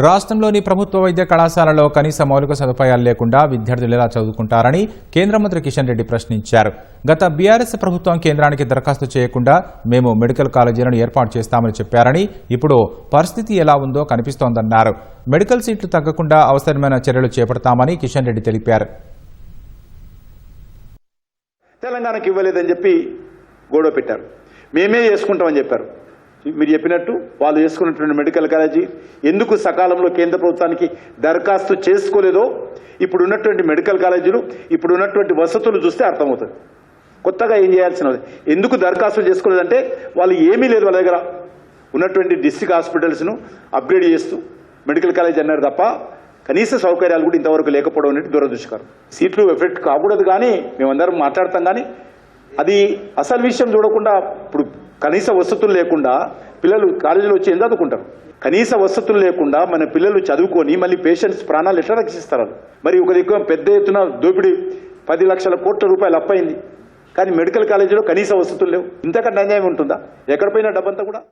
రాష్ట్రంలోని ప్రభుత్వ వైద్య కళాశాలలో కనీస మౌలిక సదుపాయాలు లేకుండా విద్యార్థులు ఎలా చదువుకుంటారని కేంద్ర మంత్రి కిషన్ రెడ్డి ప్రశ్నించారు. గత బీఆర్ఎస్ ప్రభుత్వం కేంద్రానికి దరఖాస్తు చేయకుండా మేము మెడికల్ కాలేజీలను ఏర్పాటు చేస్తామని చెప్పారని, ఇప్పుడు పరిస్థితి ఎలా ఉందో కనిపిస్తోందన్నారు. మెడికల్ సీట్లు తగ్గకుండా అవసరమైన చర్యలు చేపడతామని కిషన్ రెడ్డి తెలిపారు. తెలంగాణకు ఇవ్వలేదని చెప్పి గొడవ పెట్టారు. మేమే చేసుకుంటామని చెప్పారు. మీరు చెప్పినట్టు వాళ్ళు చేసుకున్నటువంటి మెడికల్ కాలేజీ ఎందుకు సకాలంలో కేంద్ర ప్రభుత్వానికి దరఖాస్తు చేసుకోలేదో ఇప్పుడు ఉన్నటువంటి మెడికల్ కాలేజీలు ఇప్పుడు ఉన్నటువంటి వసతులు చూస్తే అర్థమవుతుంది. కొత్తగా ఏం చేయాల్సినది, ఎందుకు దరఖాస్తు చేసుకోలేదంటే వాళ్ళు ఏమీ లేదు, వాళ్ళ దగ్గర ఉన్నటువంటి డిస్ట్రిక్ట్ హాస్పిటల్స్ను అప్గ్రేడ్ చేస్తూ మెడికల్ కాలేజ్ అన్నారు తప్ప కనీస సౌకర్యాలు కూడా ఇంతవరకు లేకపోవడం అనేది దురదృష్టకరం. సీట్లు ఎఫెక్ట్ కాకూడదు కానీ మేమందరం మాట్లాడతాం, కానీ అది అసలు విషయం చూడకుండా ఇప్పుడు కనీస వసతులు లేకుండా పిల్లలు కాలేజీలో వచ్చి ఏం చదువుకుంటారు? కనీస వసతులు లేకుండా మన పిల్లలు చదువుకొని మళ్ళీ పేషెంట్స్ ప్రాణాలు ఎట్లా రక్షిస్తారు? మరి ఒక దిక్కు పెద్ద ఎత్తున దోపిడీ 10 లక్షల కోట్ల రూపాయలు అప్పయింది, కానీ మెడికల్ కాలేజీలో కనీస వసతులు లేవు. ఇంతకంటే అన్యాయం ఉంటుందా? ఎక్కడ పోయినా డబ్బంతా కూడా